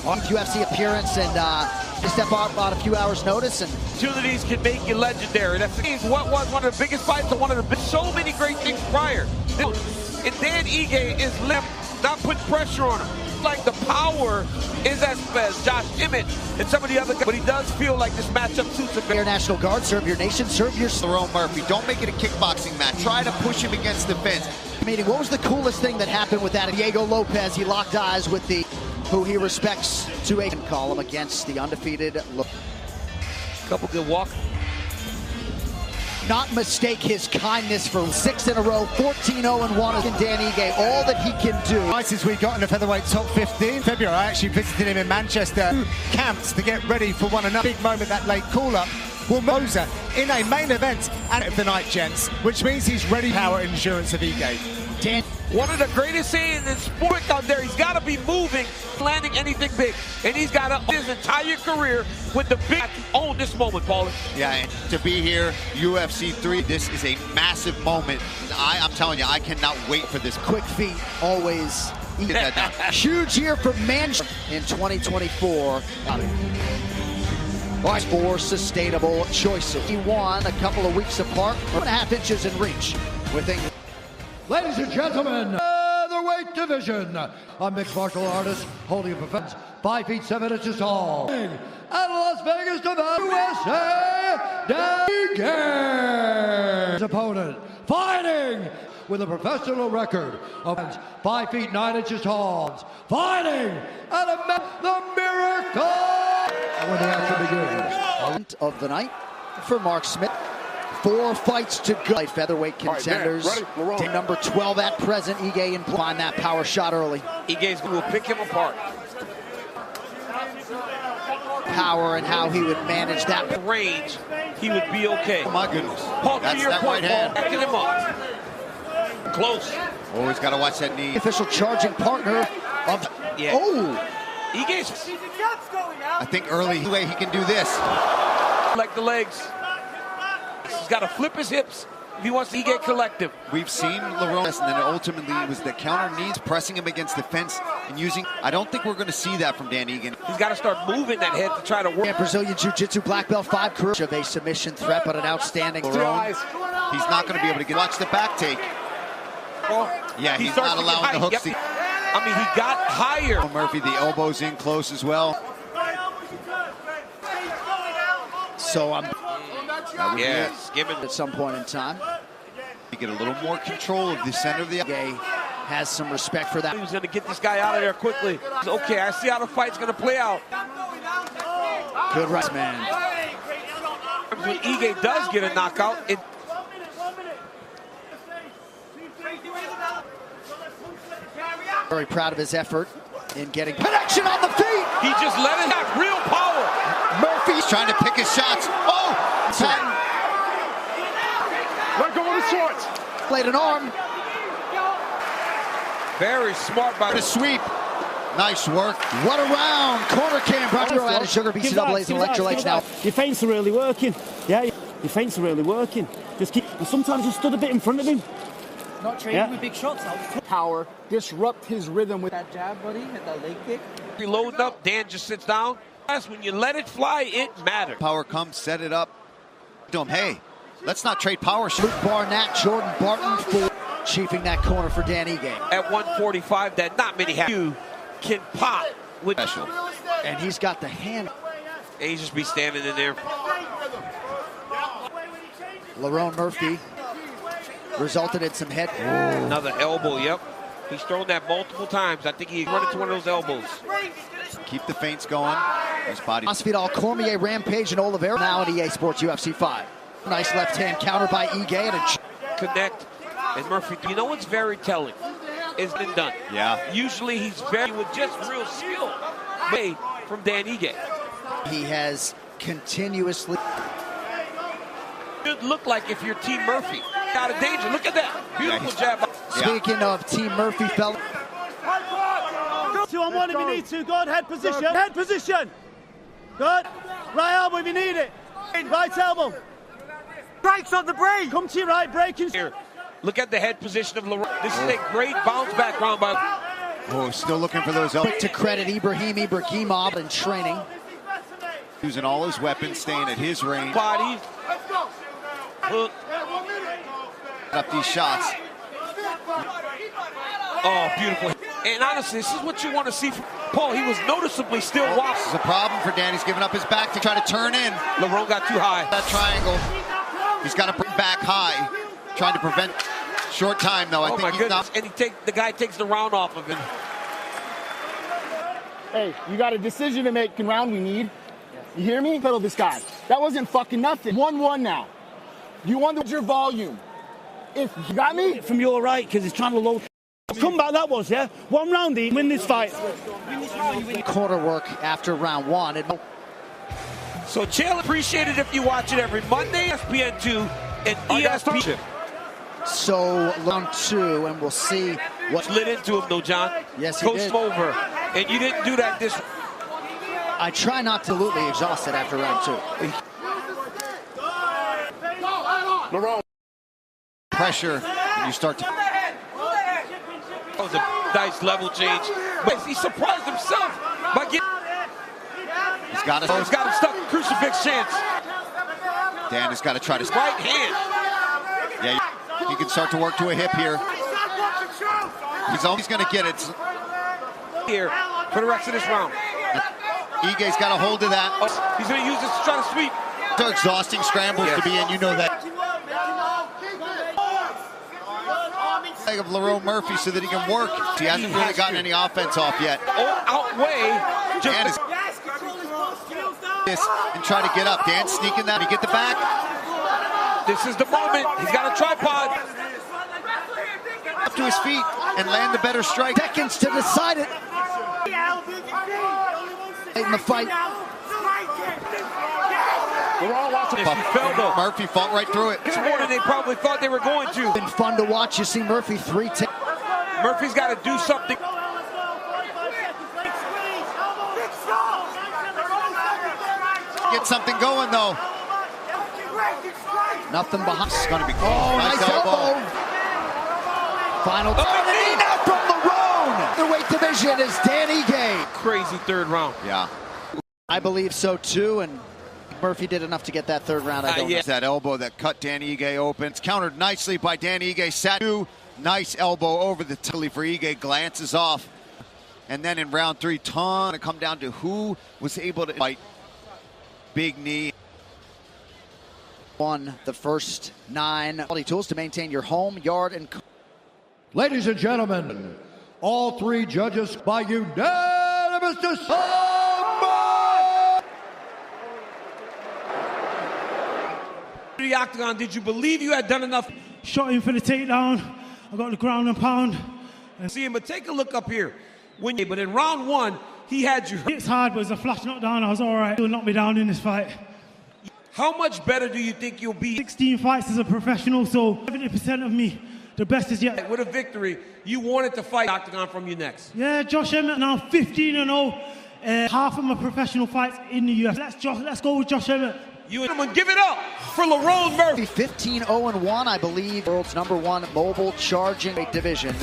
UFC appearance and to step out on a few hours' notice. And opportunities can make you legendary. That's what was one of the biggest fights and one of the so many great things prior. And Dan Ige is not putting pressure on him. Like the power is as Josh Emmett and some of the other guys, but he does feel like this matchup suits him. Air National Guard, serve your nation, serve your... Lerone Murphy, don't make it a kickboxing match. Try to push him against the fence. Meaning, what was the coolest thing that happened with that? Diego Lopez, he locked eyes with who he respects to a column against the undefeated. Couple good walk. Not mistake his kindness for 6 in a row, 14-0-1 in Dan Ige, all that he can do. Since we got in the featherweight top 15 February, I actually visited him in Manchester camps to get ready for one another big moment, that late call-up. Will Moser in a main event and of the night, gents, which means he's ready. Power insurance of Ige. Dan, one of the greatest sayings in sport out there, he's got to be moving, landing anything big. And he's got to his entire career with the big own this moment, Paulie. Yeah, and to be here, UFC 3, this is a massive moment. I'm telling you, I cannot wait for this. Quick feet, always. Huge year for Manchester in 2024. For sustainable choices. He won a couple of weeks apart, 1.5 inches in reach. Ladies and gentlemen, featherweight division. A mixed martial artist holding a defense 5 feet 7 inches tall. Out of Las Vegas, Nevada, USA, Dan Ige. His opponent fighting with a professional record of 5 feet 9 inches tall. Fighting out of the Miracle. When the action begins. Of the night for Mark Smith. 4 fights to go. Featherweight contenders. Team number 12 at present. Ige and find that power shot early. Ige will pick him apart. Power and how he would manage that range, he would be okay. Oh my goodness. Paul, that's that right hand. Backing him up. Close. Always got to watch that knee. Official charging partner of. Yeah. Oh. Ige's. I think early way he can do this. Like the legs. He's got to flip his hips if he wants to get collective. We've seen Lerone, and then ultimately it was the counter knees pressing him against the fence and using. I don't think we're going to see that from Dan Ige. He's got to start moving that head to try to work. Brazilian Jiu-Jitsu black belt 5 career of a submission threat, but an outstanding Lerone. He's not going to be able to get. Watch the back take. Well, yeah, he's not allowing the hooks. Yep. I mean, he got higher. Murphy, the elbows in close as well. So I'm skimming at some point in time. You get a little more control of the center of the. Ige has some respect for that. He was going to get this guy out of there quickly. Okay, I see how the fight's going to play out. Good right, man. When Ige does get a knockout, it. Very proud of his effort in getting connection on the feet. He just let it have real power. Murphy's trying to pick his shots. Oh! Let go of the shorts. Played an arm. Very smart by the sweep. Nice work. What a round. Corner cam. Brought added sugar, BCAA's and electrolytes now. Your feints are really working. Yeah, your feints are really working. Just keep. And sometimes just stood a bit in front of him. Not training with big shots. Power, disrupt his rhythm with that jab, buddy, and that leg kick. Reloading up, Dan just sits down. When you let it fly, it matters. Power comes, set it up. Hey, let's not trade power. Luke Barnett, Jordan Barton for chiefing that corner for Dan Ige. At 145, that not many have. You can pop with special. And he's got the hand. And he just be standing in there. Lerone Murphy resulted in some head. Ooh. Another elbow, yep. He's thrown that multiple times. I think he run into one of those elbows. Keep the feints going. His body. Masvidal, Cormier, Rampage, and Oliveira. Now at EA Sports UFC 5. Nice left hand counter by Ige. And a connect. And Murphy, you know what's very telling? It's been done. Yeah. Usually he's very with just real skill. Made from Dan Ige. He has continuously. Should look like if you're Team Murphy. Out of danger. Look at that. Beautiful jab. Speaking of Team Murphy, fella. 2-on-1 if you need to. Good. Head position. Head position. Good. Right elbow if you need it. Right elbow. Brakes on the break. Come to your right. Breaking. Here. Look at the head position of Lerone. This is a great bounce back round by. Oh, still looking for those elbows. Quick to credit Ibrahimov in training. Using all his weapons, staying at his range. Body. Hook. Up these shots. Oh, beautiful. And honestly, this is what you want to see from Paul. He was noticeably still walking. This is a problem for Dan. He's giving up his back to try to turn in. Lerone got too high. That triangle. He's got to bring back high. Trying to prevent short time, though. I think my he's goodness. not. And the guy takes the round off of him. Hey, you got a decision to make. Round we need. You hear me? Pedal this guy. That wasn't fucking nothing. 1-1 now. You won your volume. If you got me? From your right, because he's trying to load. Come back, that was, yeah? 1 round, he win this fight. Corner work after round 1. So, Chael, appreciate it if you watch it every Monday, ESPN2 and ESPN. So, round 2, and we'll see what lit into him, though, John. Yes, he Coached did. him over. And you didn't do that this. I try not to absolutely exhaust it after round 2. Lerone. Pressure, and you start to. That was a nice level change. But he surprised himself by getting. He's got him stuck in crucifix chance. Dan has got to try to. Right hand. Yeah, he can start to work to a hip here. He's always going to get it. Here for the rest of this round. Ige's got a hold of that. Oh, he's going to use this to try to sweep. They're exhausting scrambles to be in, you know that. Of Lerone Murphy so that he can work. He hasn't really gotten any offense off yet. Outweigh Dan is this and try to get up. Dan sneaking that. He get the back. This is the moment. He's got a tripod. Up to his feet and land the better strike. Seconds to decide it. In the fight. Murphy fought right through it. It's more than they probably thought they were going to. Been fun to watch. You see Murphy 3 10. Murphy's got to do something. Get something going though. Nothing behind. It's going to be close. Oh, nice elbow. Final knee now from Lerone. The weight division is Dan Ige. Crazy third round. Yeah. I believe so too, and Murphy did enough to get that third round. I don't know. That elbow that cut Dan Ige open. It's countered nicely by Dan Ige. Sat nice elbow over the telly for Ige. Glances off. And then in round 3, ton to come down to who was able to fight. Big knee. Won the first 9 tools to maintain your home, yard, and. Ladies and gentlemen, all 3 judges by unanimous decision. The octagon, did you believe you had done enough? Shot him for the takedown. I got the ground and pound. See him, but take a look up here. But in round 1, he had you. It's hard, but it was a flash knockdown. I was all right. He'll knock me down in this fight. How much better do you think you'll be? 16 fights as a professional, so 70% of me, the best is yet. With a victory, you wanted to fight octagon from you next. Yeah, Josh Emmett now 15-0. Half of my professional fights in the UFC. Let's go with Josh Emmett. You and him, give it up for Lerone Murphy. 15-0-1, I believe, world's #1 mobile charging weight division.